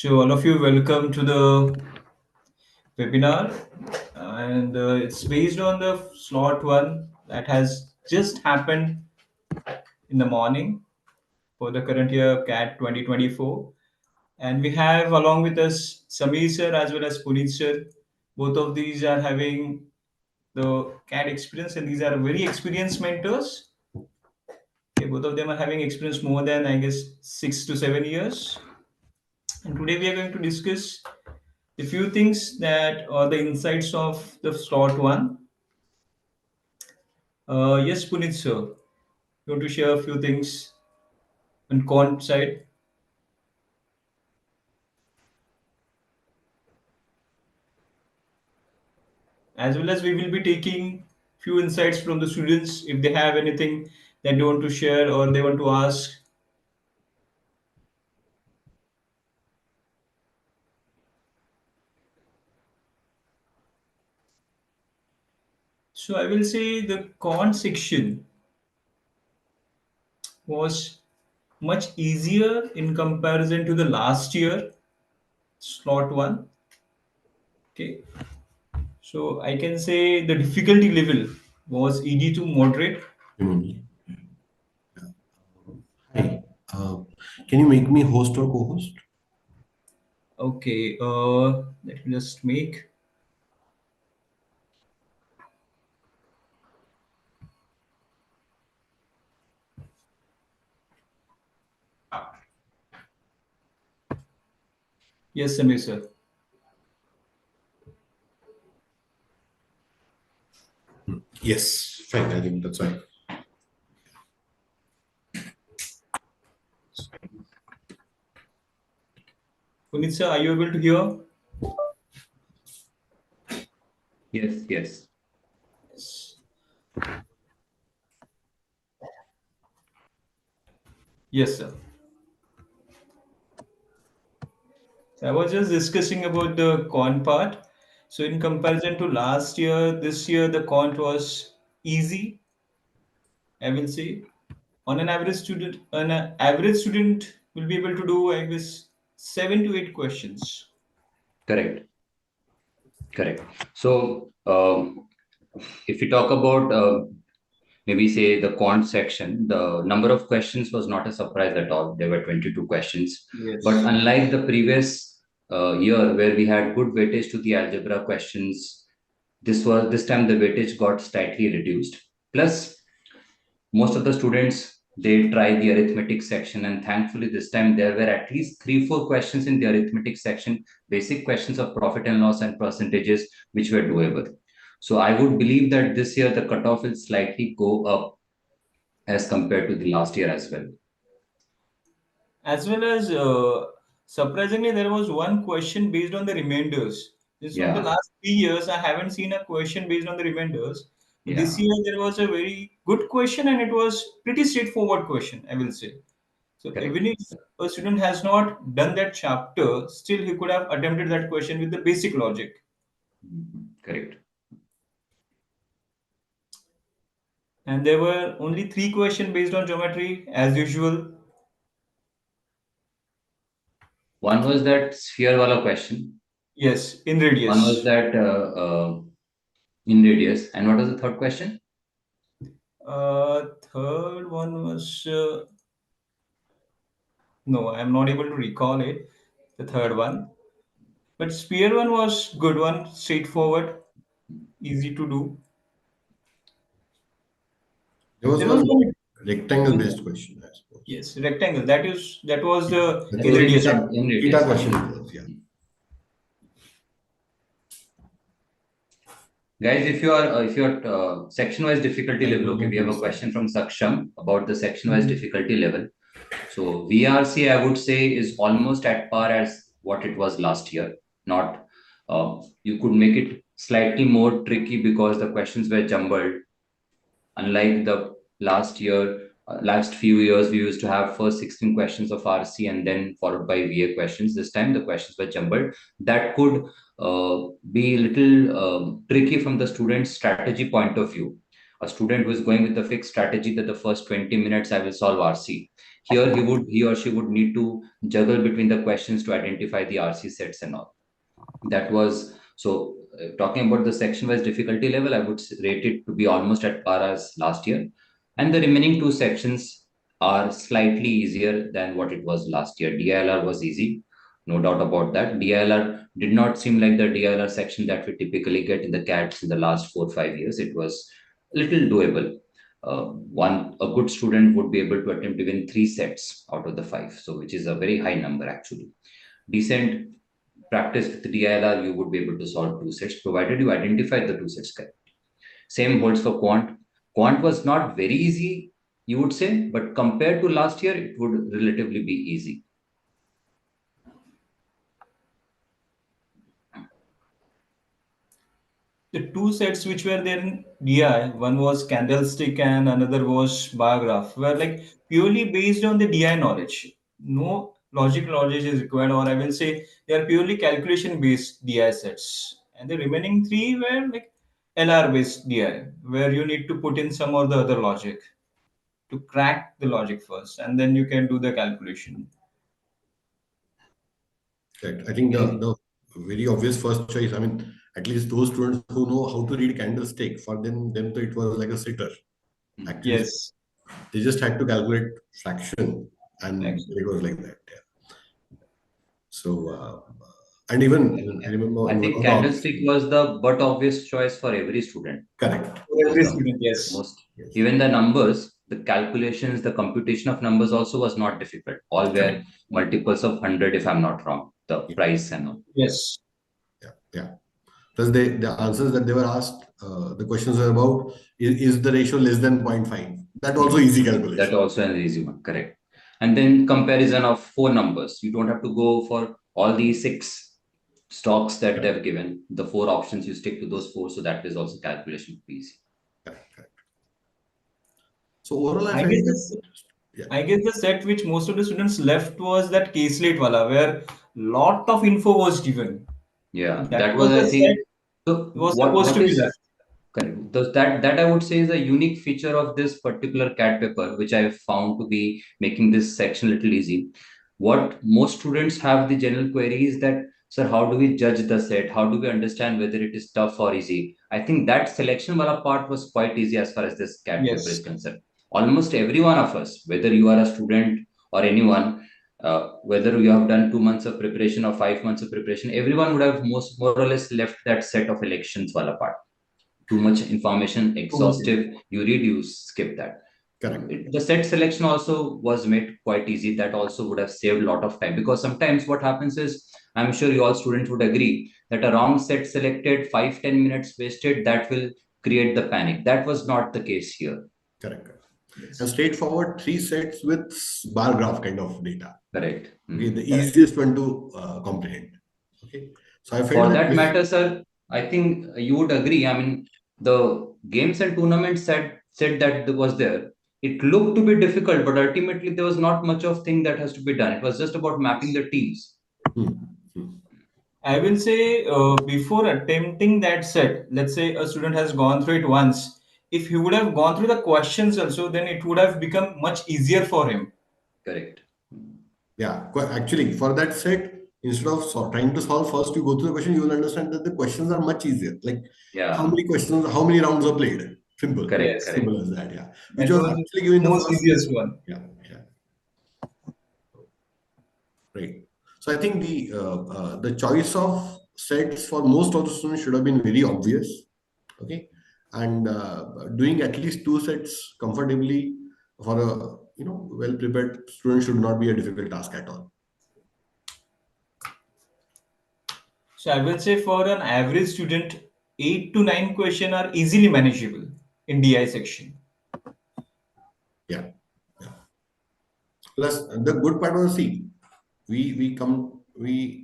So all of you, welcome to the webinar, and it's based on the slot one that has just happened in the morning for the current year CAT 2024, and we have along with us Sameer sir as well as Puneet sir. Both of these are having the CAT experience, and these are very experienced mentors. Okay, both of them are having experience more than I guess 6 to 7 years, and today we are going to discuss a few things that are the insights of the slot one. Yes, Puneet sir, you want to share a few things on Quant side, as well as we will be taking few insights from the students if they have anything that they want to share or they want to ask. So I will say the Quant section was much easier in comparison to the last year slot one. Okay, so I can say the difficulty level was easy to moderate. Emily. Hi. Can you make me host or co-host? Okay, let me just make. Yes, Samir sir. Yes, fine. I think that's fine. Puneet sir, are you able to hear? Yes, yes. Yes. Yes, sir. So I was just discussing about the con part. So in comparison to last year, this year the con was easy, I will say. An average student will be able to do, I guess, 7 to 8 questions. Correct. Correct. So, if you talk about maybe say the quant section, the number of questions was not a surprise at all. There were 22 questions. But Yes. unlike the previous year where we had good weightage to the algebra questions, this time the weightage got slightly reduced. Plus, most of the students they try the arithmetic section, and thankfully this time there were at least 3 4 questions in the arithmetic section, basic questions of profit and loss and percentages, which were doable. So I would believe that this year the cutoff will slightly go up as compared to the last year as well. As well as surprisingly, there was one question based on the remainders. This from the Yeah, last 3 years, I haven't seen a question based on the remainders. But this yeah, year, there was a very good question, and it was pretty straightforward question, I will say. So correct. even if a student has not done that chapter, still he could have attempted that question with the basic logic. Correct. And there were only three questions based on geometry, as usual. One was that sphere wala question. Yes, in One was radius. that in radius. And what was the third question? Third one was no, I'm not able to recall it. The third one, but spear one was good one, straightforward, easy to do. There was There was one one, rectangle-based question, I suppose. yes, rectangle. That was the That in was a radius. In theta radius. question. It was, yeah. Guys, if you're section wise difficulty level, okay, we have a question from Saksham about the section wise difficulty level. So VRC, I would say, is almost at par as what it was last year. Not you could make it slightly more tricky because the questions were jumbled. Unlike the last year, last few years, we used to have first 16 questions of RC and then followed by VA questions. This time the questions were jumbled. That could be a little tricky from the student's strategy point of view. A student who is going with the fixed strategy that the first 20 minutes I will solve RC. Here he or she would need to juggle between the questions to identify the RC sets and all. That was so talking about the section wise difficulty level, I would rate it to be almost at par as last year. And the remaining two sections are slightly easier than what it was last year. DILR was easy, no doubt about that. DILR did not seem like the DILR section that we typically get in the CATs in the last 4 or 5 years. It was a little doable. One a good student would be able to attempt even 3 sets out of the 5, so which is a very high number actually. Decent practice with DILR, you would be able to solve 2 sets, provided you identify the 2 sets correct. Same holds for Quant. Quant was not very easy, you would say, but compared to last year, it would relatively be easy. The two sets which were there in DI, one was candlestick and another was bar graph, were like purely based on the DI knowledge. No logic knowledge is required, or I will say they are purely calculation based DI sets. And the remaining three were like LR based DI, where you need to put in some or the other logic to crack the logic first, and then you can do the calculation. Correct. I think Okay. the very obvious first choice, I mean, at least those students who know how to read candlestick, for them it was like a sitter. Actually, Yes, they just had to calculate fraction, and actually. it was like that. Yeah. So, and even I mean, I remember I in one think of the candlestick was the but obvious choice for every student. correct. For Was every the student, yes. most Yes. even the numbers, the calculations, the computation of numbers also was not difficult. All were Correct. multiples of 100, if I'm not wrong. The Yeah. price and all. Yes. Yeah. Yeah. Plus, the answers that they were asked, the questions were about is the ratio less than 0.5? That also easy That calculation. also an easy one, correct. And then comparison of 4 numbers. You don't have to go for all the 6 stocks that Correct. they've given. The 4 options, you stick to those 4. So that is also calculation easy. Correct. Correct. So overall, I I felt guess that this yeah. I guess the set which most of the students left was that K-Slate wala, where lot of info was given. Yeah, That that was was, the I set think, so was supposed what to be is left. correct. That I would say is a unique feature of this particular CAT paper, which I found to be making this section a little easy. What most students have the general query is that, sir, how do we judge the set? How do we understand whether it is tough or easy? I think that selection wala part was quite easy as far as this CAT paper is Yes. concerned. Almost every one of us, whether you are a student or anyone, whether you have done 2 months of preparation or 5 months of preparation, everyone would have more or less left that set of elections wala part. Too much information, Too much exhaustive. You read, you skip that. Correct. The set selection also was made quite easy. That also would have saved a lot of time, because sometimes what happens is, I'm sure you all students would agree that a wrong set selected, 5-10 minutes wasted, that will create the panic. That was not the case here. Correct. Correct. And Yes. straightforward 3 sets with bar graph kind of data. Correct. Okay, the Correct. easiest one to comprehend. Okay, so I felt For that that this matter, sir, I think you would agree. I mean, the games and tournaments said that there was there. It looked to be difficult, but ultimately there was not much of thing that has to be done. It was just about mapping the teams. hmm, hmm, I will say before attempting that set, let's say a student has gone through it once. If he would have gone through the questions also, then it would have become much easier for him. Correct. yeah, actually for that set, instead of trying to solve first, you go through the question, you will understand that the questions are much easier. Like how Yeah. many questions, how many rounds are played? Simple, Correct. Yes. Correct. simple as that. Yeah, which That was was the actually given the most first. easiest one. Yeah, yeah, right. So I think the choice of sets for most of the students should have been very obvious. Okay, and doing at least 2 sets comfortably for a well prepared student should not be a difficult task at all. So I will say for an average student, 8 to 9 questions are easily manageable in DI section. Yeah, yeah. Plus, the good part was, see, we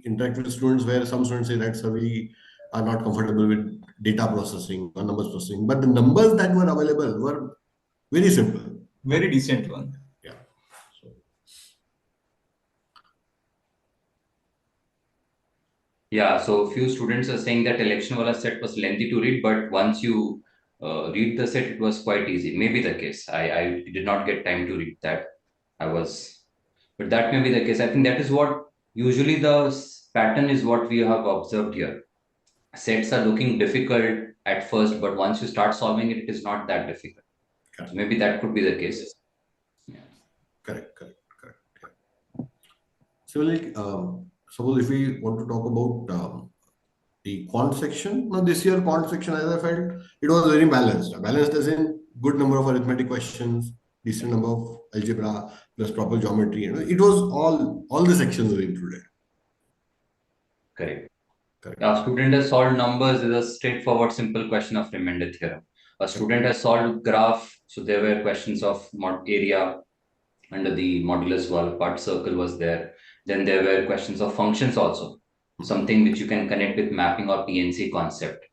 interact with students where some students say that, sir, we are not comfortable with data processing or numbers processing, but the numbers that were available were very simple. Very decent one. Yeah. So, Yeah. So few students are saying that election wala set was lengthy to read, but once you read the set, it was quite easy. Maybe the case. I did not get time to read that. But that may be the case. I think that is what usually pattern is what we have observed here. Sets are looking difficult at first, but once you start solving it, it is not that difficult. So maybe that could be the case. Yeah. Correct. Yeah. Similarly, suppose if we want to talk about the quant section, now this year quant section, as I felt, it was very balanced. Balanced as in good number of arithmetic questions, decent number of algebra plus proper geometry. It was all the sections were included. Correct. A student has solved numbers is a straightforward, simple question of Remainder theorem. A student has solved graph, so there were questions of area under the modulus wall, part circle was there. Then there were questions of functions also, something which you can connect with mapping or PNC concept,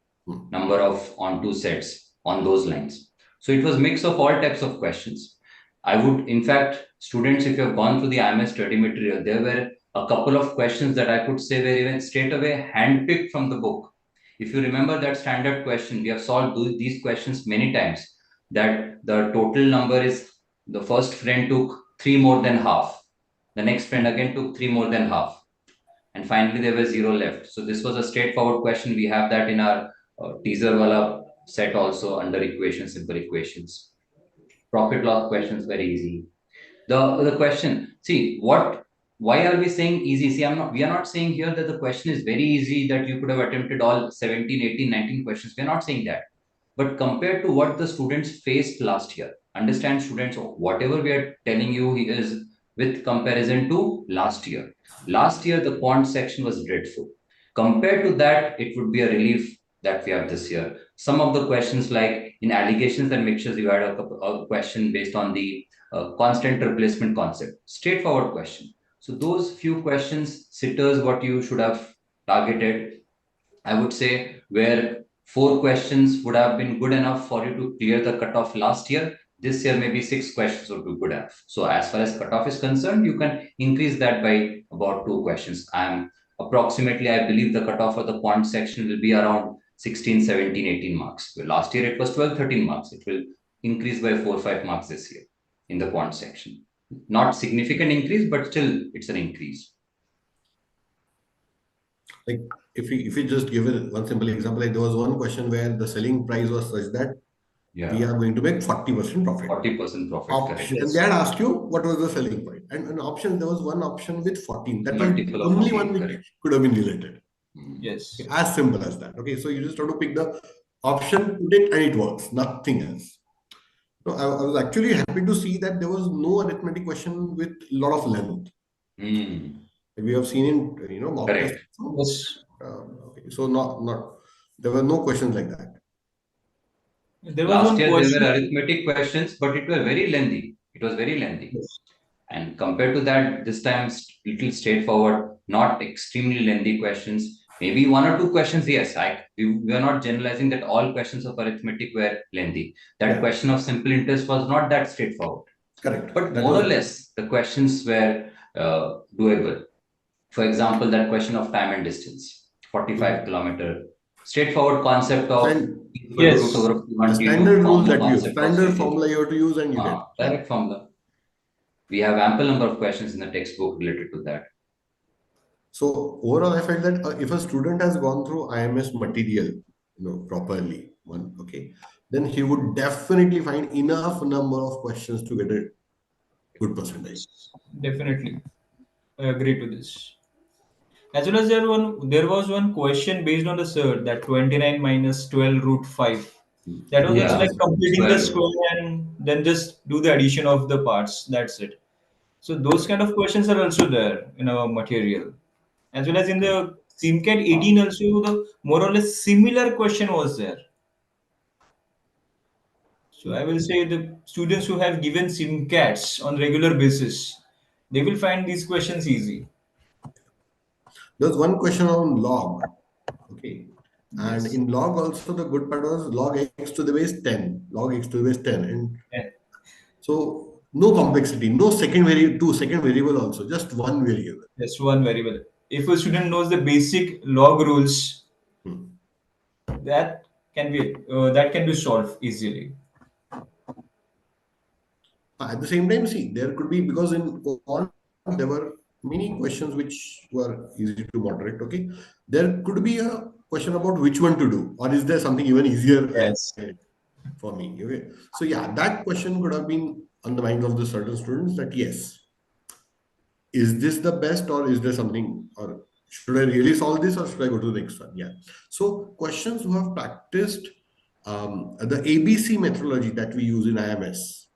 number of onto sets on those lines. So it was mix of all types of questions. I would, in fact, students, if you have gone through the IMS study material, there were a couple of questions that I could say were even straight away handpicked from the book. If you remember that standard question, we have solved these questions many times, that the total number is the first friend took 3 more than half. The next friend again took 3 more than half. And finally, there was 0 left. So this was a straightforward question. We have that in our teaser wala set also under equations, simple equations. Profit loss questions, very easy. The question, see, why are we saying easy? See, we are not saying here that the question is very easy, that you could have attempted all 17, 18, 19 questions. We are not saying that. But compared to what the students faced last year, understand students, whatever we are telling you is with comparison to last year. Last year, the quant section was dreadful. Compared to that, it would be a relief that we have this year. Some of the questions, like in allegations and mixtures, you had a question based on the constant replacement concept. Straightforward question. So those few questions, sitters, what you should have targeted, I would say, where 4 questions would have been good enough for you to clear the cutoff last year. This year, maybe 6 questions would be good enough. So as far as cutoff is concerned, you can increase that by about 2 questions. Approximately, I believe the cutoff for the quant section will be around 16, 17, 18 marks. Last year, it was 12, 13 marks. It will increase by 4, 5 marks this year in the quant section. Not significant increase, but still it's an increase. Like if we just give it one simple example, like there was one question where the selling price was such that we are going to make 40% profit. 40% profit, correct. And they had asked you what was the selling point. And an option, there was one option with 14. That was Multiple of only 14, one which correct. could have been related. Yes. Okay, as simple as that. Okay, so you just have to pick the option, put it, and it works. Nothing else. So I was actually happy to see that there was no arithmetic question with a lot of length. We have seen in mock Correct. tests. Yes. Okay, so not there were no questions like that. There was Last one year question. there were arithmetic questions, but it were very lengthy. It was very lengthy. Yes. And compared to that, this time little straightforward, not extremely lengthy questions. Maybe 1 or 2 questions, yes. We are not generalizing that all questions of arithmetic were lengthy. That question of simple interest was not that straightforward. Correct. But more or less, the questions were doable. For example, that question of time and distance, 45 kilometer, straightforward concept of Yes. root over The standard rule that you use, standard formula you have to use, and you get direct formula. We have ample number of questions in the textbook related to that. So overall, I felt that if a student has gone through IMS material, properly, then he would definitely find enough number of questions to get a good percentage. Definitely, I agree to this. As well as there was one question based on the cert, that 29 minus 12 root 5. That was also like completing the square and then just do the addition of the parts. That's it. So those kind of questions are also there in our material. As well as in the SIMCAT 18 also, the more or less similar question was there. So I will say the students who have given SIMCATs on regular basis, they will find these questions easy. There's one question on log. Okay. And Yes. in log also, the good part was log x to the base 10. Log x to the base 10. And Yeah. so no complexity, no second variable also, just one variable. Just one variable. If a student knows the basic log rules, that can be solved easily. At the same time, see, there could be, because in Quant there were many questions which were easy to moderate. Okay, there could be a question about which one to do, or is there something even easier Yes. ahead for me? Okay, so yeah, that question could have been on the minds of the certain students, that yes, is this the best, or is there something, or should I really solve this, or should I go to the next one? Yeah. So questions who have practiced the ABC methodology that we use in IMS,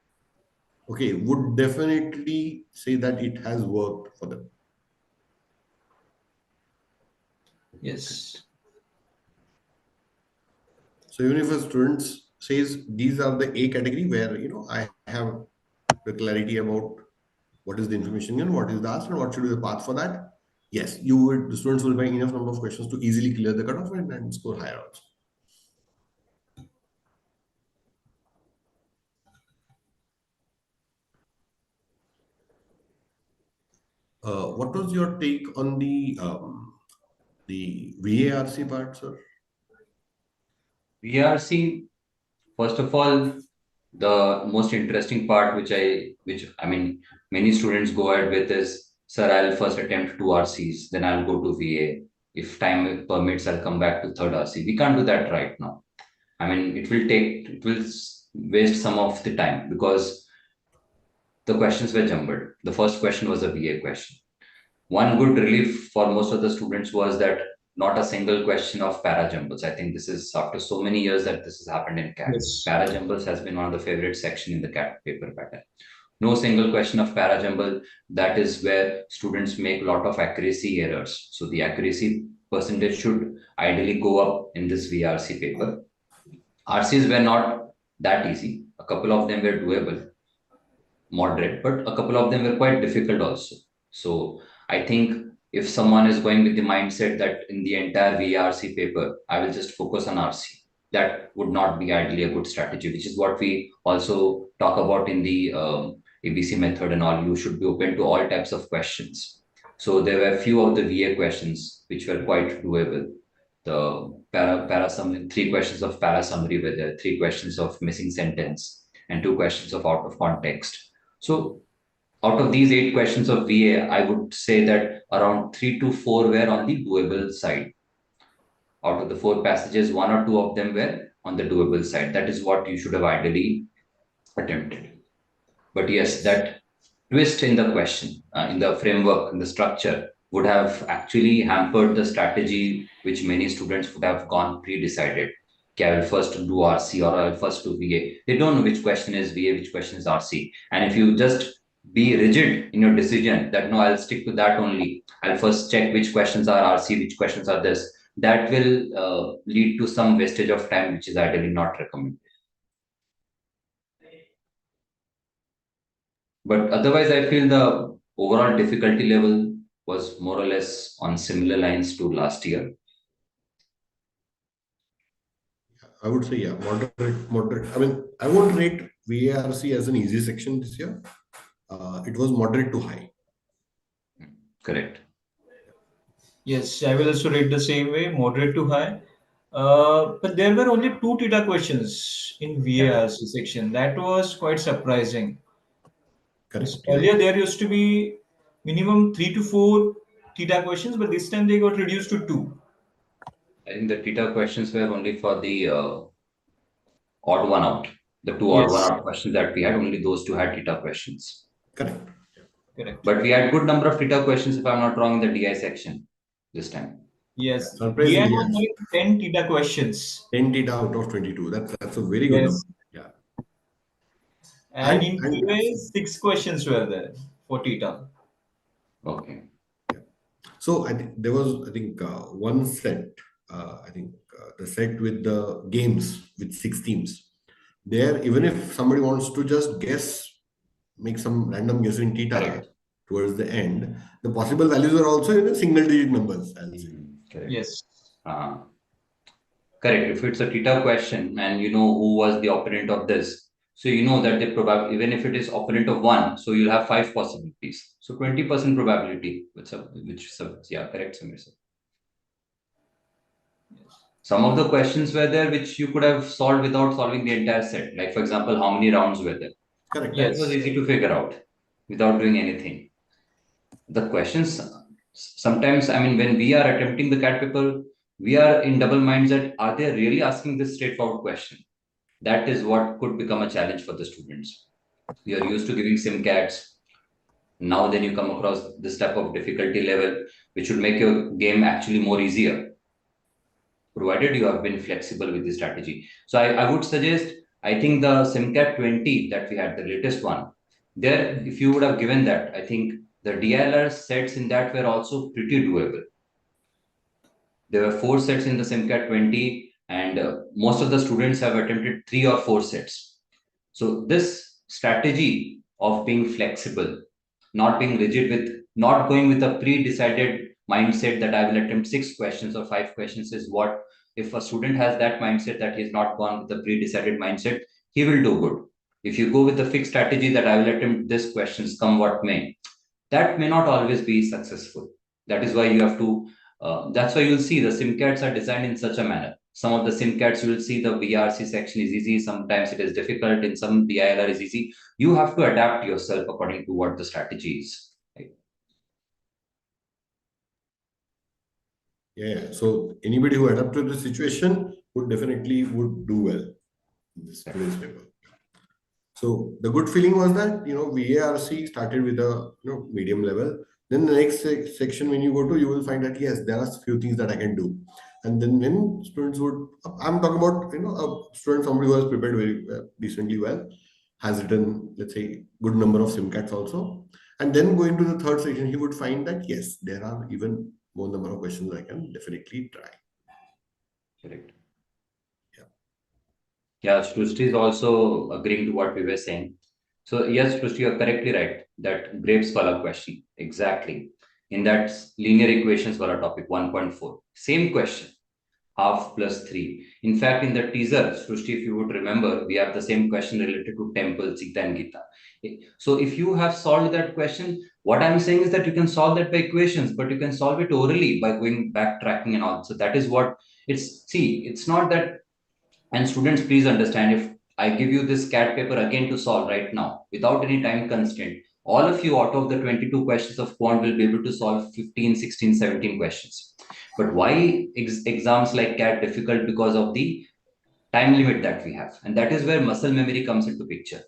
okay, would definitely say that it has worked for them. Yes. So even if a student says these are the A category where I have the clarity about what is the information and what is the ask and what should be the path for that. Yes, the students will find enough number of questions to easily clear the cutoff and score higher also. What was your take on the VARC part, sir? VRC, first of all, the most interesting part, which many students go ahead with is, sir, I'll first attempt two RCs, then I'll go to VA. If time permits, I'll come back to third RC. We can't do that right now. It will waste some of the time because the questions were jumbled. The first question was a VA question. One good relief for most of the students was that not a single question of para-jumbles. I think this is after so many years that this has happened in CAT. Yes. Para-jumbles has been one of the favorite section in the CAT paper pattern. No single question of para-jumble. That is where students make a lot of accuracy errors. So the accuracy percentage should ideally go up in this VRC paper. RCs were not that easy. A couple of them were doable, moderate, but a couple of them were quite difficult also. So I think if someone is going with the mindset that in the entire VRC paper, I will just focus on RC, that would not be ideally a good strategy, which is what we also talk about in the ABC method and all. You should be open to all types of questions. So there were a few of the VA questions which were quite doable. The para summary, three questions of para summary were there, three questions of missing sentence, and two questions of out of context. So out of these 8 questions of VA, I would say that around 3 to 4 were on the doable side. Out of the 4 passages, 1 or 2 of them were on the doable side. That is what you should have ideally attempted. But yes, that twist in the question, in the framework, in the structure, would have actually hampered the strategy which many students would have gone pre-decided. Okay, I will first do RC or I will first do VA. They don't know which question is VA, which question is RC. And if you just be rigid in your decision that no, I'll stick to that only. I'll first check which questions are RC, which questions are this. That will lead to some wastage of time, which is ideally not recommended. But otherwise, I feel the overall difficulty level was more or less on similar lines to last year. I would say, yeah, moderate. I mean, I won't rate VARC as an easy section this year. It was moderate to high. Correct. Yes, I will also rate the same way, moderate to high. But there were only two TITA questions in VARC section. That was quite surprising. Correct. Yeah. Earlier, there used to be minimum 3 to 4 TITA questions, but this time they got reduced to 2. I think the TITA questions were only for the odd one out. The two odd one Yes, out questions that we had, only those two had TITA questions. Correct. correct. But we had good number of TITA questions, if I'm not wrong, in the DI section this time. Yes, DI Surprisingly, was yes. having 10 TITA questions. 10 data out of 22. That's a very good number. Yes, Yeah. and in And QA, 6 questions were there for TITA. Okay. so I think there was, I think, one set, I think the set with the games with 6 teams. There, even if somebody wants to just guess, make some random guess in theta Correct. towards the end, the possible values are also in a single digit numbers, I'll say. Correct. Yes, Correct. If it's a TITA question and you know who was the opponent of this, so you know that the probability, even if it is opponent of one, so you'll have 5 possibilities. So 20% probability, yeah, correct, Samir sir. Some of the questions were there which you could have solved without solving the entire set. Like, for example, how many rounds were there? Correct. That was Yes. easy to figure out without doing anything. The questions, sometimes, I mean, when we are attempting the CAT paper, we are in double minds that are they really asking this straightforward question? That is what could become a challenge for the students. We are used to giving SIMCATs. Now then you come across this type of difficulty level, which would make your game actually more easier, provided you have been flexible with the strategy. So I would suggest, I think the SIMCAT 20 that we had, the latest one, there, if you would have given that, I think the DLR sets in that were also pretty doable. There were 4 sets in the SIMCAT 20, and most of the students have attempted 3 or 4 sets. So this strategy of being flexible, not being rigid with, not going with a pre-decided mindset that I will attempt 6 questions or 5 questions is what, if a student has that mindset that he's not gone with the pre-decided mindset, he will do good. If you go with the fixed strategy that I will attempt this questions come what may, that may not always be successful. That is why you have to, that's why you'll see the SIMCATs are designed in such a manner. Some of the SIMCATs you will see the VRC section is easy, sometimes it is difficult, in some DILR is easy. You have to adapt yourself according to what the strategy is. Right? Yeah. So anybody who adapted to the situation would definitely would do well in this today's paper. So the good feeling was that VARC started with a medium level. Then the next section when you go to, you will find that yes, there are few things that I can do. And then when students would, I'm talking about a student, somebody who has prepared very decently well, has written, let's say, good number of SIMCATs also. And then going to the third section, he would find that yes, there are even more number of questions I can definitely try. Correct. Yeah. Yeah, Srushti is also agreeing to what we were saying. So yes, Srushti, you're correctly right. That grapes wala question. Exactly. In that linear equations wala topic 1.4. Same question. Half plus 3. In fact, in the teaser, Srushti, if you would remember, we have the same question related to temple, Sita and Gita. So if you have solved that question, what I'm saying is that you can solve that by equations, but you can solve it orally by going backtracking and all. So that is what it's not that, and students, please understand, if I give you this CAT paper again to solve right now, without any time constraint, all of you out of the 22 questions of Quant will be able to solve 15, 16, 17 questions. But why exams like CAT difficult? Because of the time limit that we have. And that is where muscle memory comes into picture.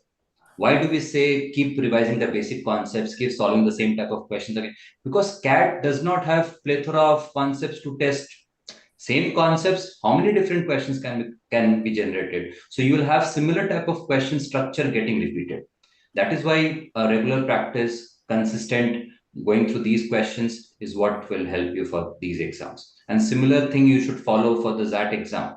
Why do we say keep revising the basic concepts, keep solving the same type of questions again? Because CAT does not have plethora of concepts to test. Same concepts, how many different questions can be generated? So you will have similar type of question structure getting repeated. That is why a regular practice, consistent going through these questions is what will help you for these exams. And similar thing you should follow for the ZAT exam.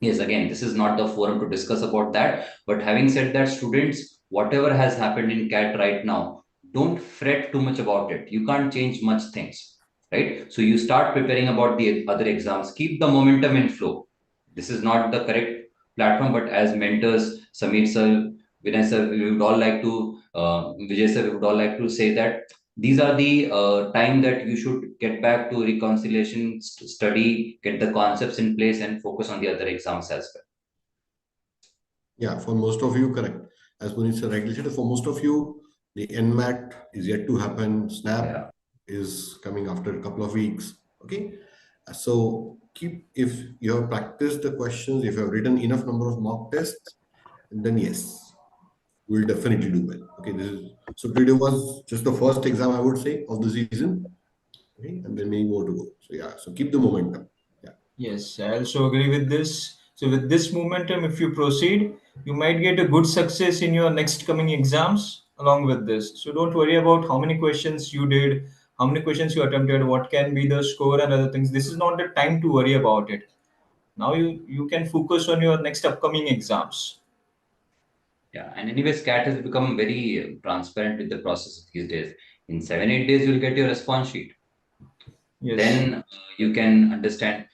Yes, again, this is not the forum to discuss about that. But having said that, students, whatever has happened in CAT right now, don't fret too much about it. You can't change much things, right? So you start preparing about the other exams. Keep the momentum in flow. This is not the correct platform, but as mentors, Samir sir, Vinay sir, we would all like to, Vijay sir, we would all like to say that these are the time that you should get back to reconciliation, study, get the concepts in place, and focus on the other exams as well. Yeah, for most of you, correct. As Puneet sir rightly said, for most of you, the NMAT is yet to happen. SNAP Yeah. is coming after a couple of weeks. Okay. So if you have practiced the questions, if you have written enough number of mock tests, then yes, we'll definitely do well. Okay. So today was just the first exam, I would say, of the season. Okay, and then many more to go. So yeah, so keep the momentum. Yeah. Yes, I also agree with this. So with this momentum, if you proceed, you might get a good success in your next coming exams along with this. So don't worry about how many questions you did, how many questions you attempted, what can be the score and other things. This is not the time to worry about it. Now you can focus on your next upcoming exams. Yeah, and anyways, CAT has become very transparent with the process these days. In 7, 8 days, you'll get your response sheet. Yes. Then you can understand.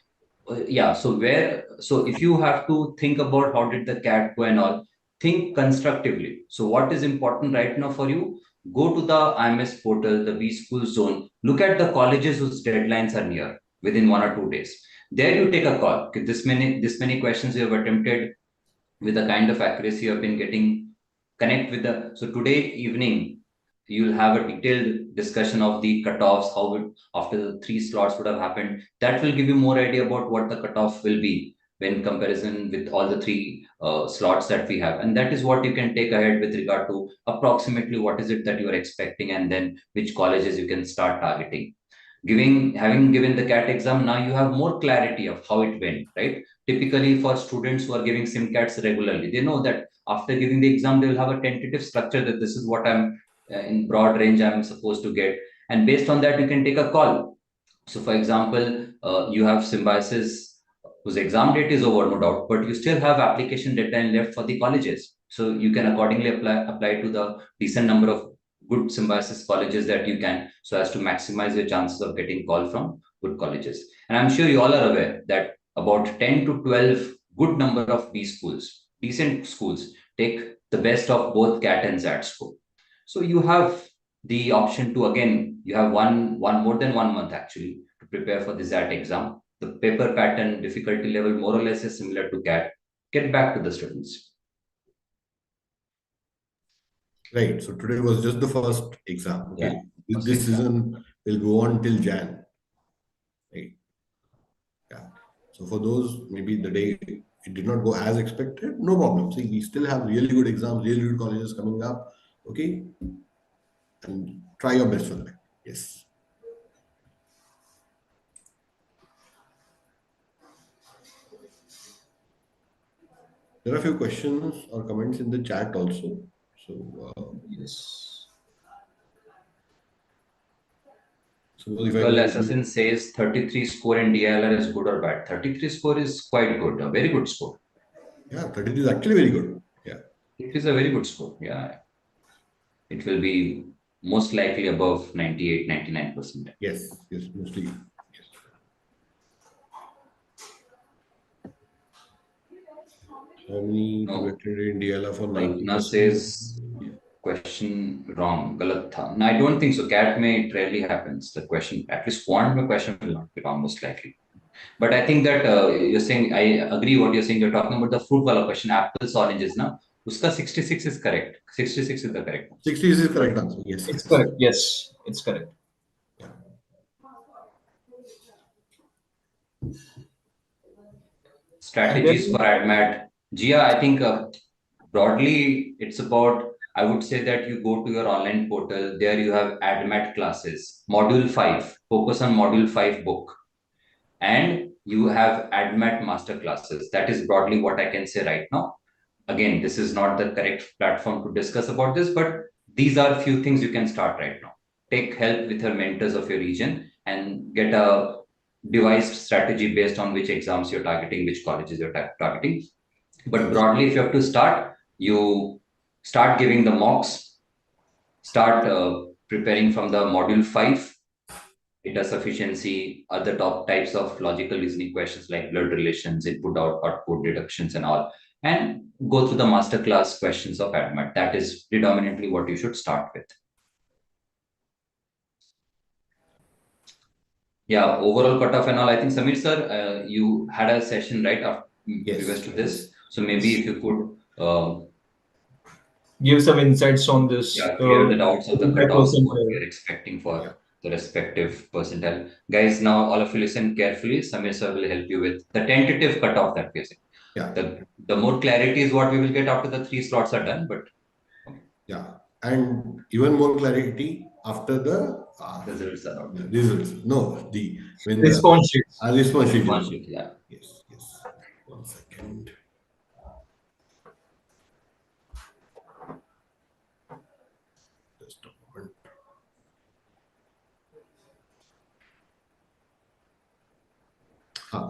Yeah, so if you have to think about how did the CAT go and all, think constructively. So what is important right now for you? Go to the IMS portal, the B School zone. Look at the colleges whose deadlines are near. within 1 or 2 days. There you take a call. Okay, this many questions you have attempted with the kind of accuracy you have been getting. Connect with the, so today evening you'll have a detailed discussion of the cutoffs, how it, after the 3 slots would have happened. That will give you more idea about what the cutoff will be when comparison with all the 3 slots that we have, and that is what you can take ahead with regard to approximately what is it that you are expecting, and then which colleges you can start targeting. Having given the CAT exam, now you have more clarity of how it went, right? Typically, for students who are giving SIMCATs regularly, they know that after giving the exam, they will have a tentative structure that this is what I'm in broad range I'm supposed to get, and based on that, you can take a call. So, for example, you have symbiosis whose exam date is over, no doubt, but you still have application deadline left for the colleges. So you can accordingly apply to the decent number of good symbiosis colleges that you can, so as to maximize your chances of getting call from good colleges. And I'm sure you all are aware that about 10 to 12 good number of B schools, decent schools, take the best of both CAT and ZAT score. So you have the option to, again, you have one more than 1 month actually to prepare for the ZAT exam. The paper pattern difficulty level more or less is similar to CAT. Get back to the students. Right. So today was just the first exam. Okay. Yeah. This season will go on till Jan. Right. Yeah. So for those, maybe the day it did not go as expected, no problem. See, we still have really good exams, really good colleges coming up. Okay. And try your best for that. Yes. There are a few questions or comments in the chat also. So, Yes. suppose if I Well, go, Assassin says 33 score in DLR is good or bad. 33 score is quite good, a very good score. yeah, 33 is actually very good. Yeah. It is a very good score. Yeah. It will be most likely above 98, 99%. Yes. Yes. Mostly. Yes. How many to be No, attended in DLR for Kalpana 90%? says question wrong. Galat tha. No, I don't think so. CAT may it rarely happens. The question, at least Quant my question will not be wrong most likely. But I think that you're saying, I agree what you're saying. You're talking about the fruit wala question, apples, oranges. Now, uska 66 is correct. 66 is the correct answer. 60 is the correct answer. Yes. It's Yes. correct. Yes, it's correct. And Strategies for ADMAT. Gia, I think broadly it's about, I would say that you go to your online portal, there you have ADMAT classes, module 5, focus on module 5 book, and you have ADMAT master classes. That is broadly what I can say right now. Again, this is not the correct platform to discuss about this, but these are a few things you can start right now. Take help with your mentors of your region and get a devised strategy based on which exams you're targeting, which colleges you're targeting. But broadly, if you have to start, you start giving the mocks, start preparing from the module 5, data sufficiency, other top types of logical reasoning questions like blood relations, input, output, deductions, and all, and go through the masterclass questions of ADMAT. That is predominantly what you should start with. Yeah, overall cutoff and all. I think Samir sir, you had a session right after previous to this. So maybe if you could Give some insights on this. clear the doubts of the cutoffs, 25% what we are expecting for the respective percentile. Guys, now all of you listen carefully. Samir sir will help you with the tentative cutoff that we are saying. Yeah. The more clarity is what we will get after the 3 slots are done. But yeah, and even more clarity after the results are out. results. No, when response sheets. the response sheet. Response sheet, yeah. Yes. Yes. 1 second. Just a moment.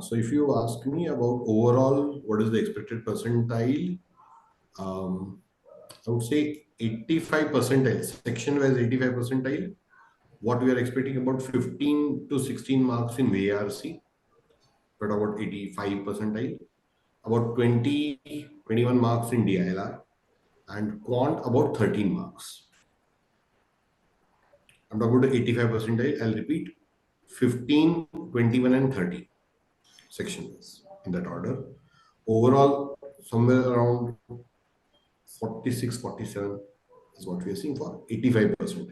So if you ask me about overall, what is the expected percentile? I would say 85 percentile, section wise 85 percentile. What we are expecting about 15 to 16 marks in VARC, but about 85 percentile, about 21 marks in DILR, and Quant about 13 marks. I'm talking about 85 percentile. I'll repeat, 15, 21, and 30 sections in that order. Overall, somewhere around 46, 47 is what we are seeing for 85%. If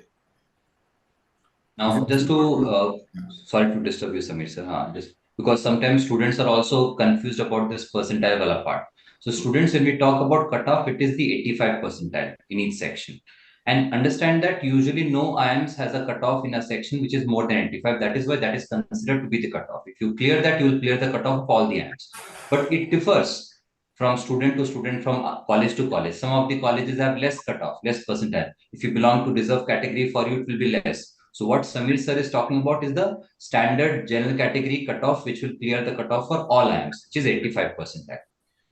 Now, you just see, to, sorry to disturb you, Samir sir, just because sometimes students are also confused about this percentile wala part. So, students, when we talk about cutoff, it is the 85 percentile in each section. And understand that usually no IMS has a cutoff in a section which is more than 85. That is why that is considered to be the cutoff. If you clear that, you will clear the cutoff of all the IMS. But it differs from student to student, from college to college. Some of the colleges have less cutoff, less percentile. If you belong to reserve category, for you it will be less. So what Samir sir is talking about is the standard general category cutoff, which will clear the cutoff for all IMS, which is 85 percentile.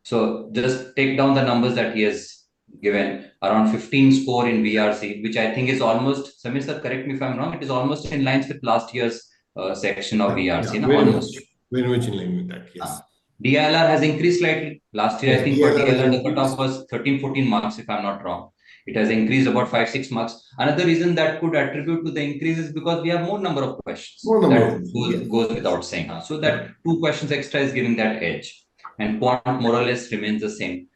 So just take down the numbers that he has given, around 15 score in VRC, which I think is almost, Samir sir, correct me if I'm wrong, it is almost in lines with last year's section of yeah, VRC, no? very Almost. much in line with that. Yes. DILR has increased slightly. Last year, Yes, I think for DLR has DILR, the cutoff increased. was 13, 14 marks, if I'm not wrong. It has increased about 5, 6 marks. Another reason that could attribute to the increase is because we have more number of questions. More number of That questions. goes, Yes. goes without saying. So that 2 questions extra is giving that edge. And quant more or less remains the same,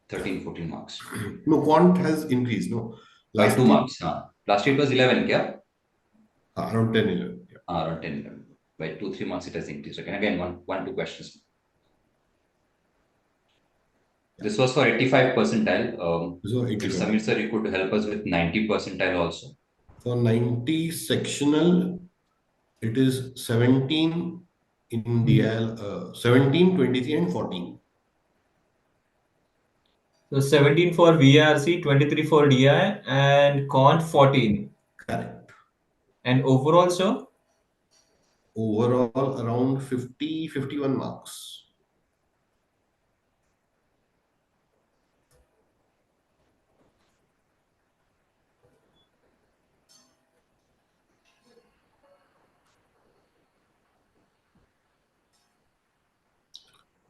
13, 14 marks. No, quant has increased. No, By 2 last year marks. Last year it was 11, yeah? around 10, 11. Yeah. Around 10, 11. By 2, 3 marks it has increased. Okay, again, one, 2 questions. This was for 85 percentile. So If 85. Samir sir, you could help us with 90 percentile also. For 90 sectional, it is 17 in DL, 17, 23, and 14. So 17 for VRC, 23 for DI, and Quant 14. Correct. And overall, sir? Overall, around 50, 51 marks.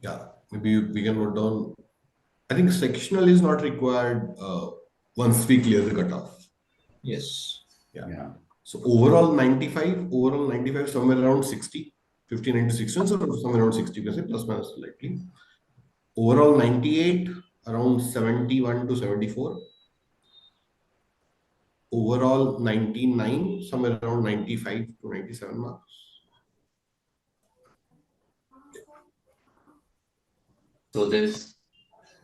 Yeah, maybe we can note down. I think sectional is not required once we clear the cutoff. Yes. Yeah. So overall 95, somewhere around 60, 15 into 16, so somewhere around 60%, plus minus slightly. Overall 98, around 71 to 74. Overall 99, somewhere around 95 to 97 marks. So there's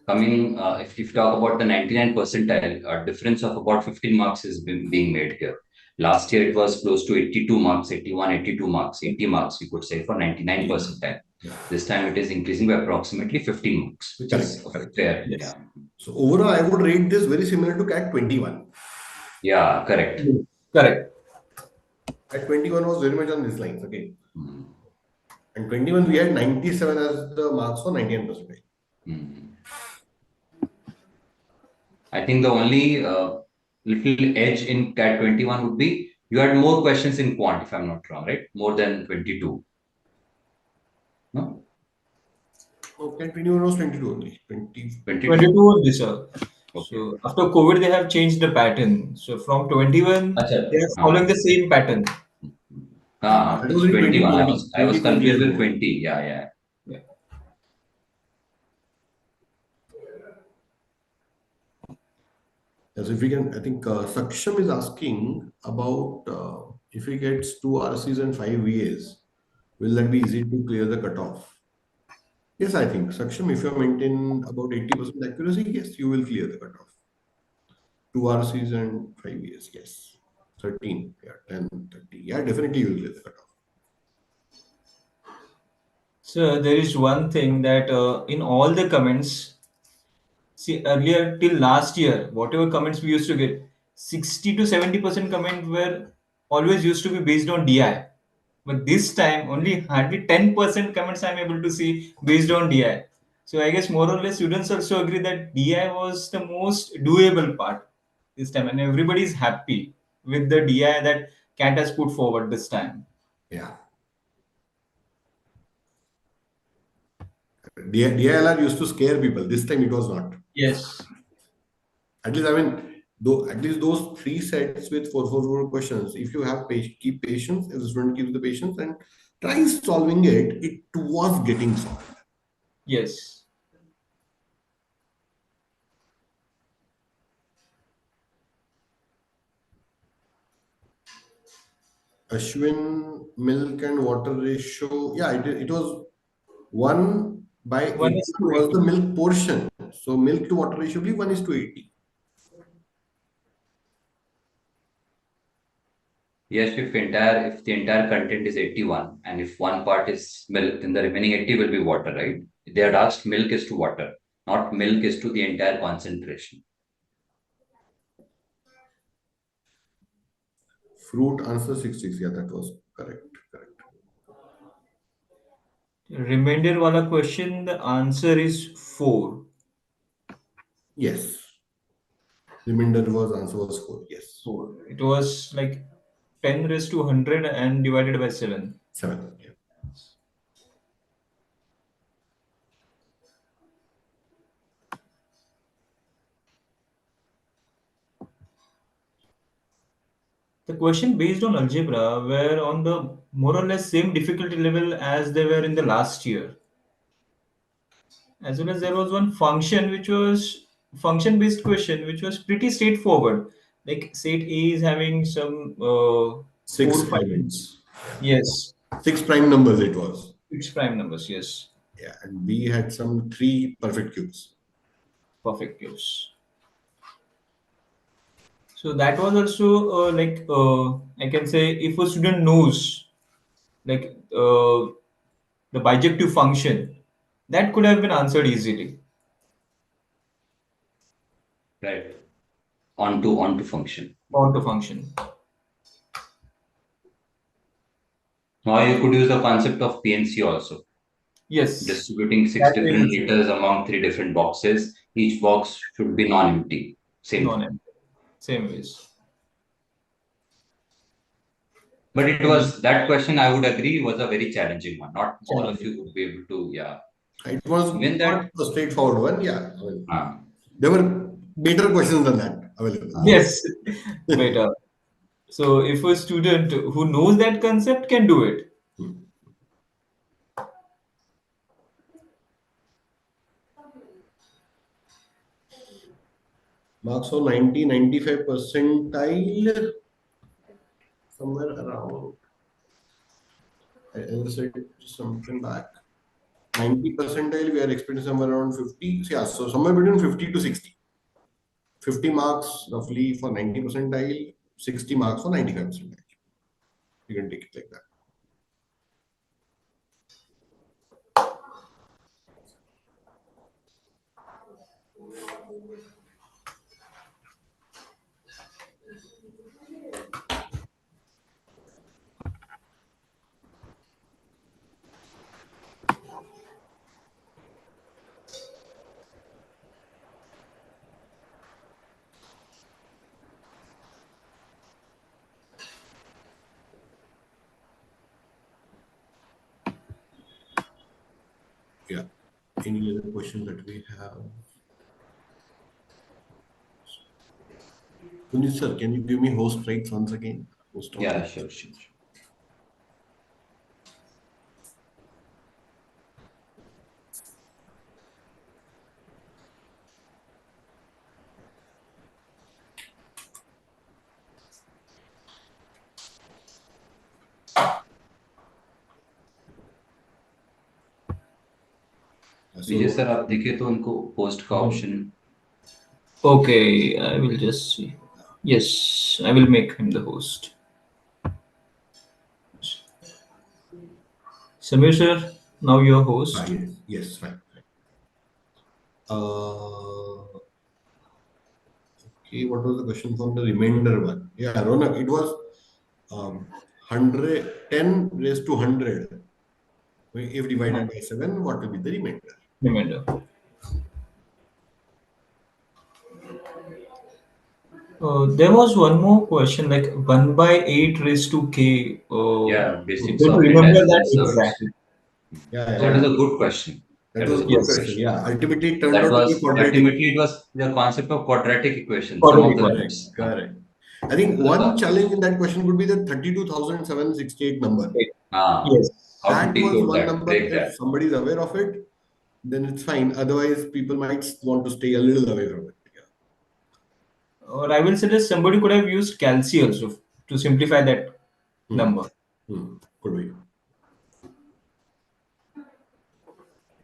coming, if you talk about the 99 percentile, a difference of about 15 marks is being made here. Last year it was close to 82 marks, 81, 82 marks, 80 marks, you could say, for 99 percentile. Yeah. This time it is increasing by approximately 15 marks, which is fair. Yes. Yeah. So overall, I would rate this very similar to CAT 21. Yeah, correct. Correct. CAT 21 was very much on these lines, okay. And 21, we had 97 as the marks for 99%. I think the only little edge in CAT 21 would be you had more questions in quant, if I'm not wrong, right? More than 22. No? Oh, CAT 21 was 22 only. 22 only, sir. Okay. So after COVID, they have changed the pattern. So from 21, Achha. they are following the same pattern. That was It's in 21. 2020. I was 2020 confused as with well. 20. Yeah. Yeah. Yes, if we can, I think Saksham is asking about if he gets 2 RCs and 5 VAs, will that be easy to clear the cutoff? Yes, I think Saksham, if you maintain about 80% accuracy, yes, you will clear the cutoff. 2 RCs and 5 VAs, yes. 13, yeah, 10, 30. Yeah, definitely you will clear the cutoff. So there is one thing that in all the comments, see earlier till last year, whatever comments we used to get, 60 to 70% comment were always used to be based on DI. But this time only hardly 10% comments I'm able to see based on DI. So I guess more or less students also agree that DI was the most doable part this time, and everybody is happy with the DI that CAT has put forward this time. Yeah. DILR used to scare people. This time it was not. Yes. At least, I mean, though at least those three sets with 444 questions, if you have keep patience, if the student keeps the patience and tries solving it, it was getting solved. Yes. Ashwin, milk and water ratio. Yeah, it was 1 by 1 81 is to was 80. the milk portion. So milk to water ratio will be 1 is to 80. Yes, if the entire content is 81 and if one part is milk, then the remaining 80 will be water, right? They had asked milk is to water, not milk is to the entire concentration. Fruit answer 66. Yeah, that was correct. Correct. Remainder wala question, the answer is 4. Yes. Remainder was answer was 4. Yes. 4. It was like 10 raised to 100 and divided by 7. 7. Yeah. The question based on algebra were on the more or less same difficulty level as they were in the last year. As well as there was one function which was function based question which was pretty straightforward. Like set A is having some 6 4 5. elements. Yes, 6 prime numbers it was. 6 prime numbers. Yes, Yeah. And we had some 3 perfect cubes. perfect cubes. So that was also I can say if a student knows like the bijective function, that could have been answered easily. Right. On to function. Onto function. Now you could use the concept of PNC also. Yes, Distributing 6 that way different easy. liters among 3 different boxes. Each box should be non-empty. Same thing. Non-empty. Same ways. But it was that question, I would agree, was a very challenging one. Not all of Challenging. you would be able to, yeah. It was Even not that, a straightforward one. Yeah. I mean, uh, there were better questions than that available. uh, Yes, better. So if a student who knows that concept can do it. Marks of 90, 95 percentile, somewhere around, as I said, something back. 90 percentile, we are expecting somewhere around 50. So, yeah, so somewhere between 50 to 60. 50 marks roughly for 90 percentile, 60 marks for 95 percentile. You can take it like that. Yeah. Any other questions that we have? Punit sir, can you give me host rights once again? Host all yeah, the- sure, sure. Vijay So, sir आप देखिए तो उनको post का option Okay, I will just see. Yes, I will make him the host. Samir sir, now your host. yes, yes, fine. Okay, what was the question from the remainder one? Yeah, Ronak, it was 110 raised to 100. If divided by 7, what will be the remainder? Remainder. There was one more question like 1 by 8 raised to k. yeah, basics Don't of remember that detachment serves. exactly. Yeah, That yeah, is a good question. That was a good question. Yeah, ultimately it turned That out to be was quadratic. ultimately it was the concept of quadratic equation. Some of Quadratic the one. Correct, notes. correct. I think one challenge in that question would be the 32,768 number. Ah, Yes. how to That was decode one that, number. break If that. somebody is aware of it, then it's fine. Otherwise, people might want to stay a little away from it. Yeah. Or I will suggest somebody could have used Calci also to simplify that Hmm. number. Could be.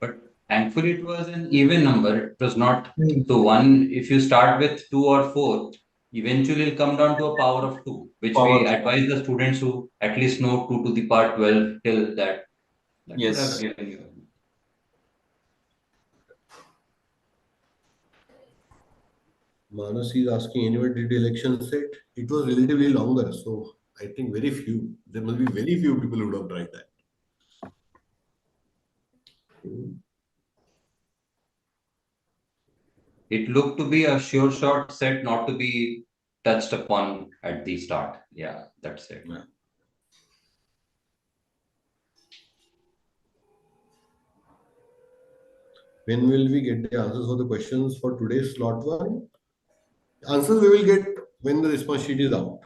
But thankfully, it was an even number. It was not. Hmm. So one, if you start with 2 or 4, eventually it'll come down to a power of 2, which we Power. advise the students who at least know 2 to the power 12 till that. That should have Yes. given you. Manas is asking, anyone did the election set? It was relatively longer, so I think very few. There must be very few people who would have tried that. It looked to be a sure shot set, not to be touched upon at the start. Yeah, that's it. Yeah. When will we get the answers for the questions for today's slot one? Answers we will get when the response sheet is out.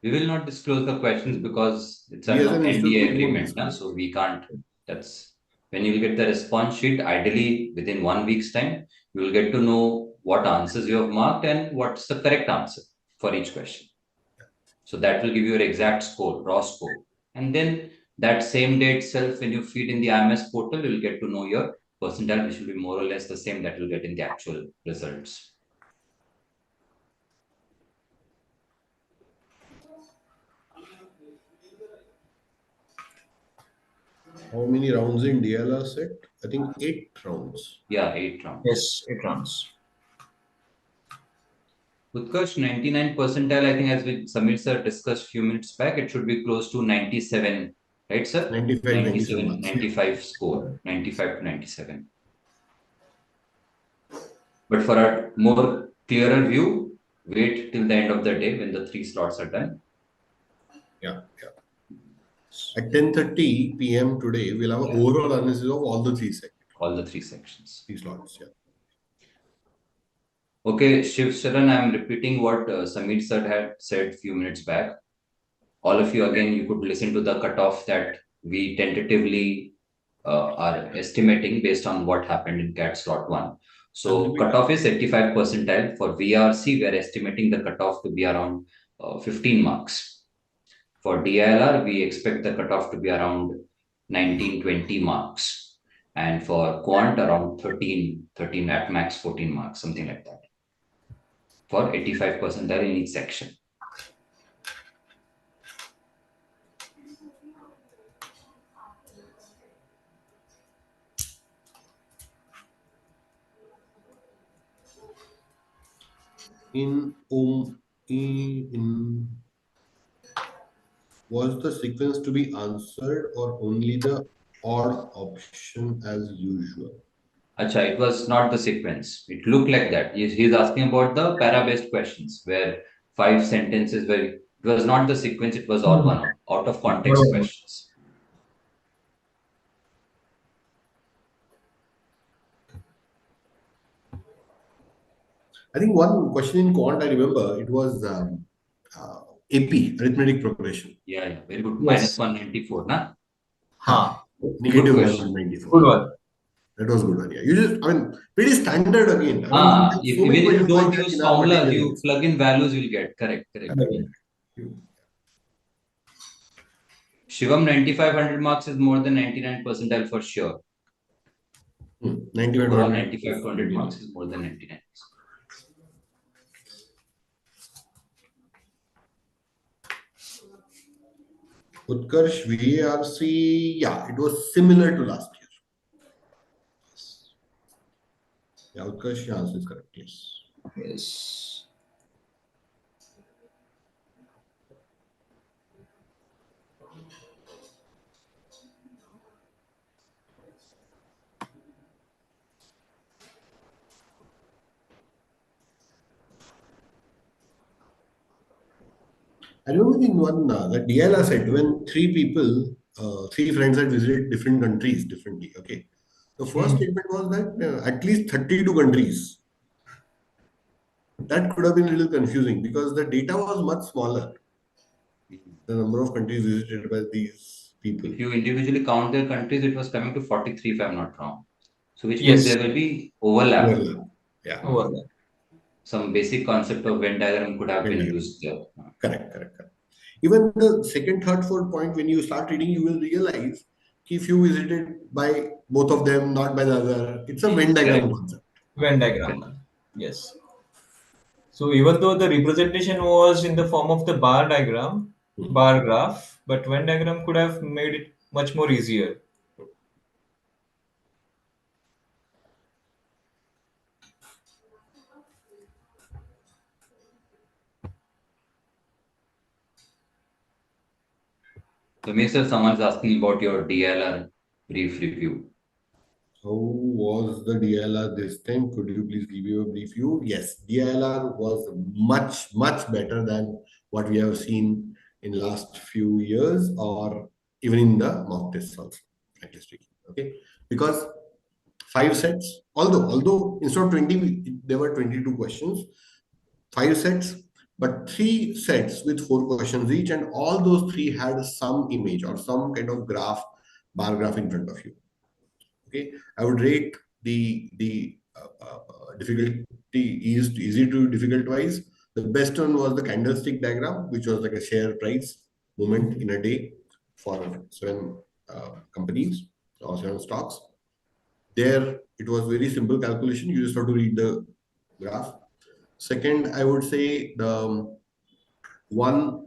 We will not disclose the questions because it's We an as an institute NDA we won't agreement, disclose. so we can't. That's when you'll get the response sheet. Ideally, within 1 week's time, you will get to know what answers you have marked and what's the correct answer for each question. So that will give you your exact score, raw score. And then that same day itself, when you feed in the IMS portal, you'll get to know your percentile, which will be more or less the same that you'll get in the actual results. How many rounds in DLR set? I think 8 rounds. Yeah, 8 rounds. Yes, it runs. Utkarsh, 99 percentile, I think, as we Samir sir discussed few minutes back, it should be close to 97, right, sir? 95, 97 marks. 95 score, 95 to 97. But for a more clearer view, wait till the end of the day when the 3 slots are done. Yeah, yeah. At 10:30 p.m. today, we'll have an overall analysis of all the three sections. All the 3 sections. Three slots, yeah. Okay, Shiv Sharan, I'm repeating what Samir sir had said few minutes back. All of you, again, you could listen to the cutoff that we tentatively are estimating based on what happened in CAT slot 1. So cutoff is 85 percentile. For VRC, we are estimating the cutoff to be around 15 marks. For DILR, we expect the cutoff to be around 19-20 marks. And for Quant, around 13 at max 14 marks, something like that. For 85 percentile in each section. In was the sequence to be answered or only the odd option as usual? Acha, it was not the sequence. It looked like that. He's asking about the para-based questions where 5 sentences were. It was not the sequence. It was all one out of context questions. I think one question in quant I remember it was AP arithmetic progression. Yeah, very good. Yes. Minus 194, na? Ha. Negative Good question. 194. Good one. That was good one. Yeah, you just I mean pretty standard again. I mean we have so Even many if you questions like don't that use in our formulas, material. you plug in values, you'll get. Correct. Shivam, 9500 marks is more than 99 percentile for sure. 95 to Overall, 100 95 to 100 marks is more than 99. Utkarsh VARC, yeah, it was similar to last year. Yeah, Utkarsh, your answer is correct. Yes. Yes. I remember in one the DLR said when three people, three friends had visited different countries differently. Okay, The first statement was that at least 32 countries. That could have been a little confusing because the data was much smaller. The number of countries visited by these people. If you individually count their countries, it was coming to 43, if I'm not wrong. So, which means Yes. there will be overlap. Overlap. Yeah. Over there. Some basic concept of Venn diagram could have been India. used there. Correct, correct, correct. Even the second, third, fourth point, when you start reading, you will realize if you visited by both of them, not by the other, it's a Venn diagram Correct. concept. Venn diagram. Yes. So even though the representation was in the form of the bar diagram, bar graph, but Venn diagram could have made it much more easier. So, make sure someone's asking about your DLR brief review. How was the DLR this time? Could you please give you a brief view? Yes, DLR was much, much better than what we have seen in last few years or even in the mock tests also, frankly speaking. Okay, because 5 sets, although instead of 20, there were 22 questions, 5 sets, but 3 sets with 4 questions each, and all those three had some image or some kind of graph, bar graph in front of you. Okay, I would rate the difficulty easy to difficult wise. The best one was the candlestick diagram, which was like a share price movement in a day for 7 companies or 7 stocks. There, it was very simple calculation. You just have to read the graph. Second, I would say the one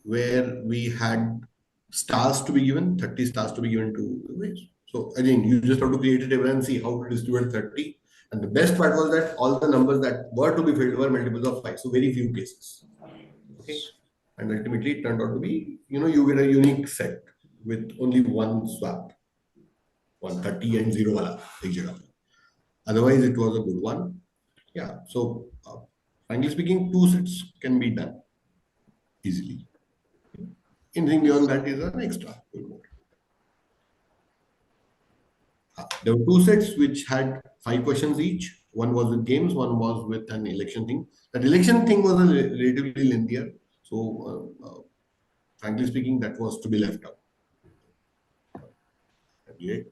where we had stars to be given, 30 stars to be given to image. So again, you just have to create a table and see how to distribute 30. And the best part was that all the numbers that were to be filled were multiples of 5. So very few cases. Okay. And ultimately it turned out to be, you get a unique set with only one swap. 130 and 0 wala, ek jagah pe. Otherwise, it was a good one. Yeah. So, frankly speaking, 2 sets can be done easily. Anything beyond that is an extra. There were 2 sets which had 5 questions each. One was with games, one was with an election thing. That election thing was a relatively linear. So, frankly speaking, that was to be left out. Okay.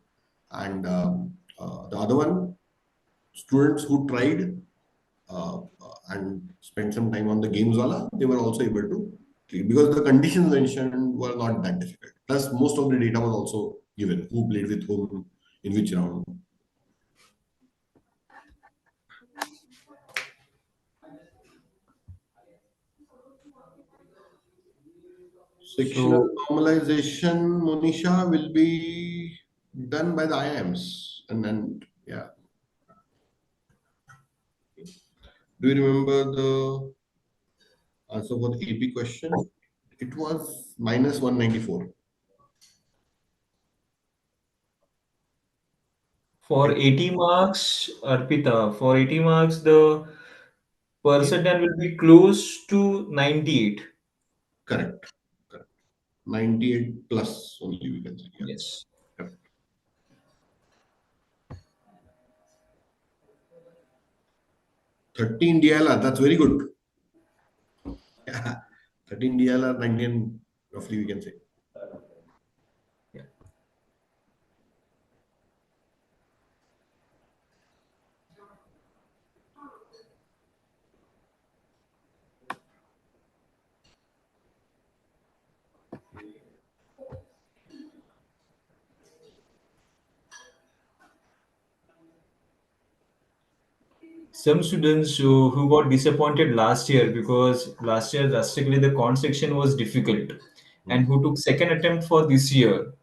And the other one, students who tried and spent some time on the games wala, they were also able to clear because the conditions mentioned were not that difficult. Plus, most of the data was also given who played with whom in which round. Sectional So normalization, Monisha, will be done by the IMS. And then, yeah. Do you remember the answer for the AP question? It was minus 194. for 80 marks, Arpita, for 80 marks, the percentile will be close to 98. Correct. Correct. 98 plus only we can say. Yeah. Yes. Correct. 13 DLR, that's very good. Yeah. 13 DLR, 19 roughly we can say. Yeah. Some students who got disappointed last year because last year drastically the quant section was difficult, and who took second attempt for this year,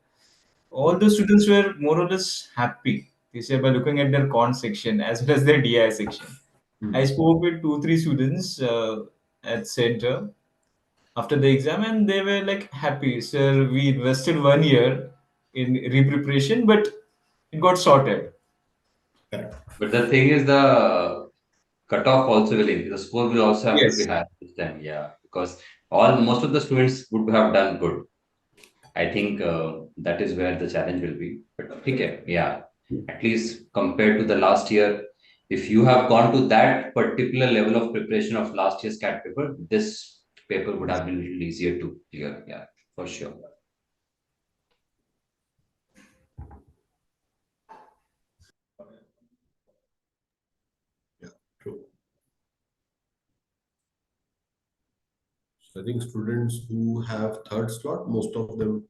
all the students were more or less happy this year by looking at their quant section as well as their DI section. I spoke with 2 3 students at center after the exam, and they were like happy, sir. We invested 1 year in re-preparation, but it got sorted. Correct. But the thing is, the cutoff also will increase. The score will also have to be Yes. high this time. Yeah, because most of the students would have done good. I think that is where the challenge will be. But okay, yeah. At least compared to the last year, if you have gone to that particular level of preparation of last year's CAT paper, this paper would have been a little easier to clear. Yeah, for sure. Yeah, true. So I think students who have third slot, most of them,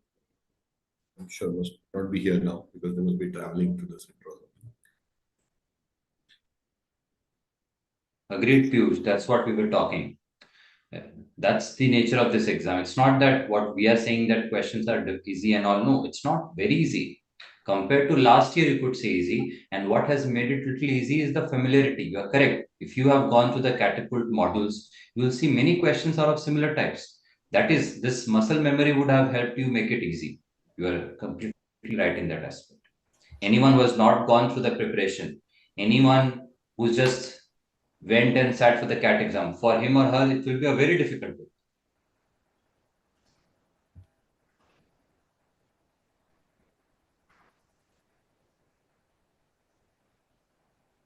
I'm sure, must not be here now because they must be traveling to the center. Agreed, Piyush. That's what we were talking. That's the nature of this exam. It's not that what we are saying that questions are easy and all. No, it's not very easy. Compared to last year, you could say easy. And what has made it little easy is the familiarity. You are correct. If you have gone through the catapult modules, you will see many questions are of similar types. That is, this muscle memory would have helped you make it easy. You are completely right in that aspect. Anyone who has not gone through the preparation, anyone who just went and sat for the CAT exam, for him or her, it will be a very difficult book.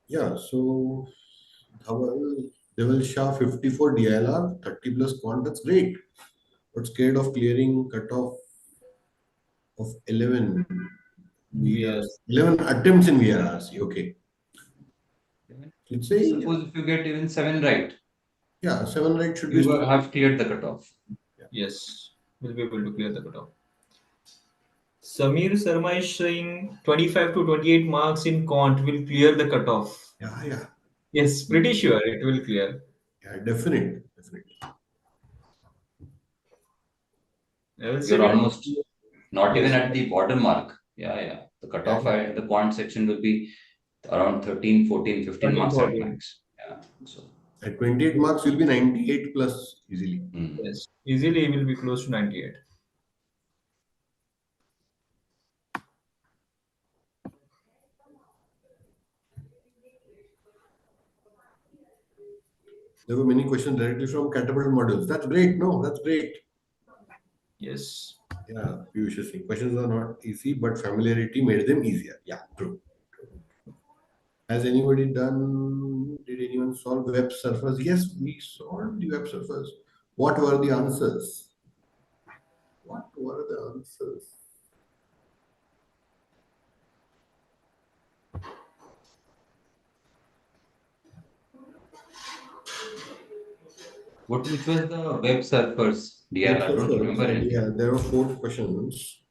Yeah, so Dhaval Shah 54 DLR, 30 plus quant, that's great. But scared of clearing cutoff of 11 VRs, Yes. 11 attempts in VRRC. Okay. Let's say, Suppose if you get even 7 right, yeah, 7 right should be you still. have cleared the cutoff. Yes. We'll be able to clear the cutoff. Samir Sharma is saying 25 to 28 marks in Quant will clear the cutoff. Yeah, yeah, Yes, pretty sure it will clear. yeah, definite, definite. I will say You're will almost not even yes. at the bottom mark. Yeah, yeah. The Yeah, cutoff yeah. at the quant section will be around 13, 14, 15 13, marks at 14. max. Yeah. So, At 28 marks, you'll be 98 plus easily. Yes. Easily will be close to 98. There were many questions directly from catapult models. That's great. No, that's great. Yes. Yeah, Piyush is saying questions are not easy, but familiarity made them easier. Yeah, true. Has anybody done, did anyone solve web surfers? Yes, we solved the web surfers. What were the answers? What were the answers? which was the web surfers, Web DR? I don't surfers, remember anything. yeah, there were 4 questions.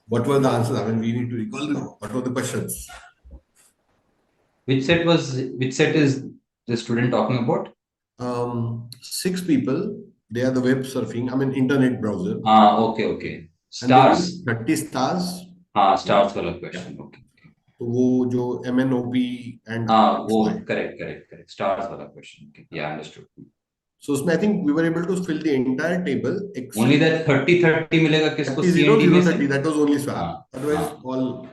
What were the answers? I mean, we need to recall them. What were the questions? Which set is the student talking about? 6 people, they are the web surfing, I mean, internet browser. Ah, okay, okay. And they Stars. need 30 stars. हाँ stars वाला Yeah. question. Okay. तो वो जो MNOP and हाँ वो XY. correct. Stars वाला question. Okay. Yeah, understood. So उसमें I think we were able to fill the entire table Only except that 30 मिलेगा किसको 30, CND में से? 30, that was only swap. हाँ, Otherwise, हाँ. all.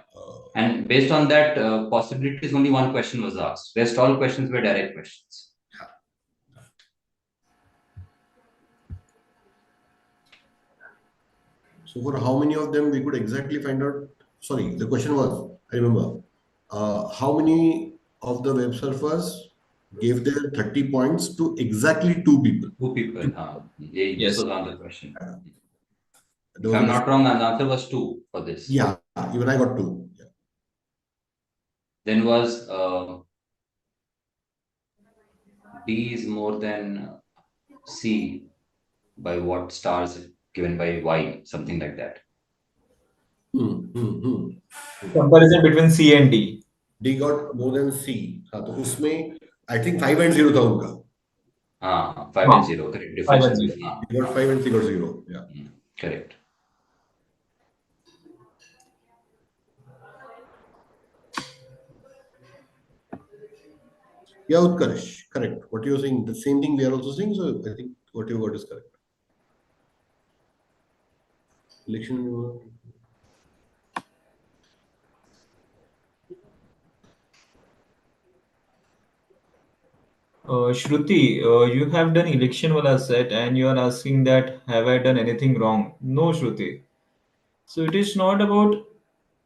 And based on that possibilities, only one question was asked. Rest all questions were direct questions. So for how many of them we could exactly find out? Sorry, the question was, I remember, how many of the web surfers gave their 30 points to exactly 2 people? 2 people. हाँ. This Yes. was another question. There If was I'm a not wrong, the answer was 2 for this. Yeah, even I got 2. Yeah. Then was D is more than C by what stars given by Y, something like that. Comparison between C and D. D got more than C. हाँ, तो उसमें I think 5 and 0 था उनका. 5 and 0, correct. Difference 5 and will 0. be. D got 5 and C got 0. Yeah. Correct. Yeah, Utkarsh, correct. What you're saying, the same thing we are also saying. So I think what you got is correct. Election. Shruti, you have done election wala set and you are asking that have I done anything wrong? No, Shruti. So it is not about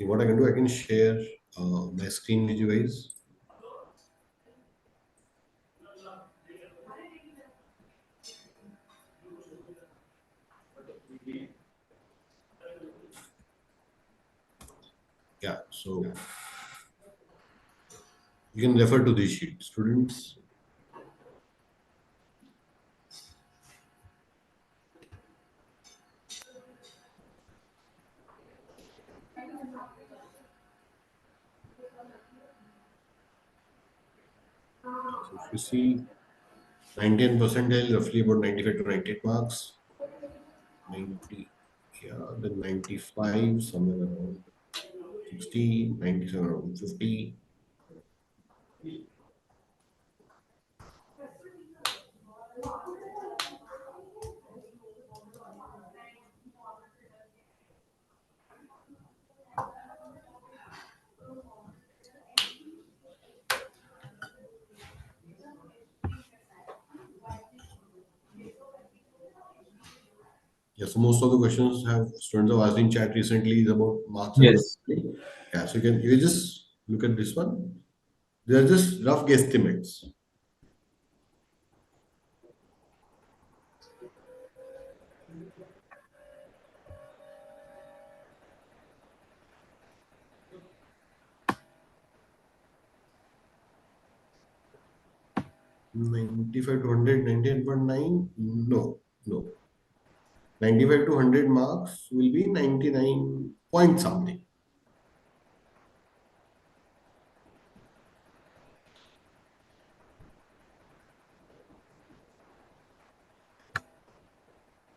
What I can do, I can share my screen with you guys. Yeah, so you can refer to this sheet, students. So if you see 19 percentile, roughly about 95 to 98 marks. 90, yeah, then 95, somewhere around 60, 97 around 50. Yeah, so most of the questions have students have asked in chat recently is about marks and Yes. percentile. Yeah, so you can just look at this one. They are just rough guesstimates. 95 to 100, 98.9? No, no. 95 to 100 marks will be 99 point something.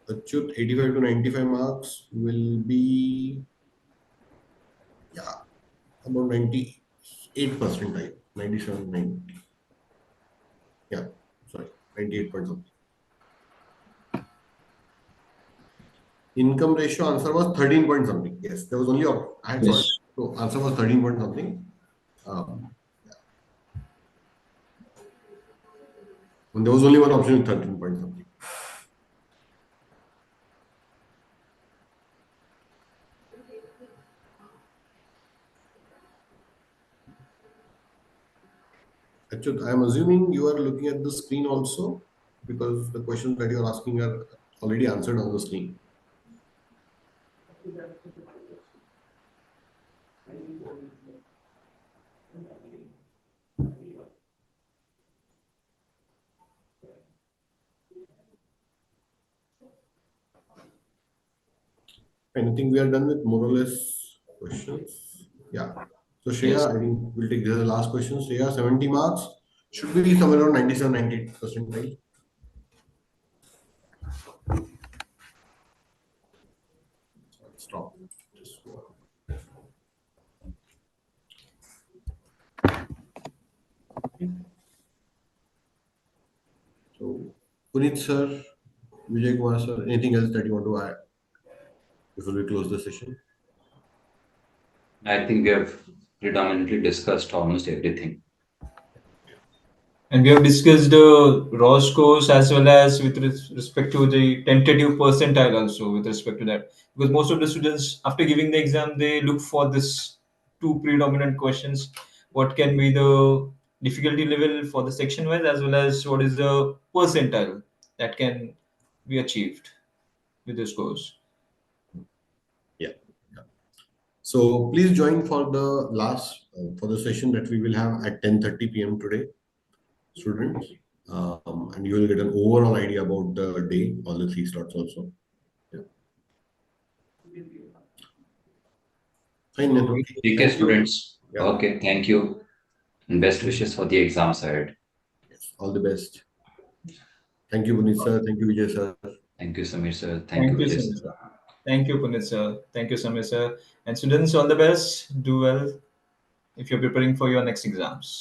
Achyut, 85 to 95 marks will be, yeah, about 98 percentile, 97, 90. Yeah, sorry, 98 point something. Income ratio answer was 13 point something. Yes, there was only, I had saw it. Yes. So answer was 13 point something. Um, and there was only one option with 13 point something. Achyut, I am assuming you are looking at the screen also because the questions that you are asking are already answered on the screen. I think we are done with more or less questions. Yeah. So Yes. Shreya, I think we'll take the last question. Shreya, 70 marks should be somewhere around 97, 98 percentile. Stop. Just so Puneet sir, Vijay Kumar sir, anything else that you want to add before we close the session? I think we have predominantly discussed almost everything. And we have discussed the raw scores as well as with respect to the tentative percentile also with respect to that. Because most of the students, after giving the exam, they look for this two predominant questions. What can be the difficulty level for the section wise as well as what is the percentile that can be achieved with the scores. Yeah. Yeah. So please join for the last for the session that we will have at 10:30 p.m. today, students, and you will get an overall idea about the day, all the three slots also. Yeah. Fine, then. So Okay. Okay, Thank you. students. Yeah. Okay, thank you. And best wishes for the exams ahead. Yes. All the best. Thank you, Puneet sir. Thank you, Vijay sir. Thank you, Samir sir. Thank you, thank you, Vijay Samir sir. sir. Thank you, Punit sir. Thank you, Samir sir. And students, all the best. Do well if you're preparing for your next exams.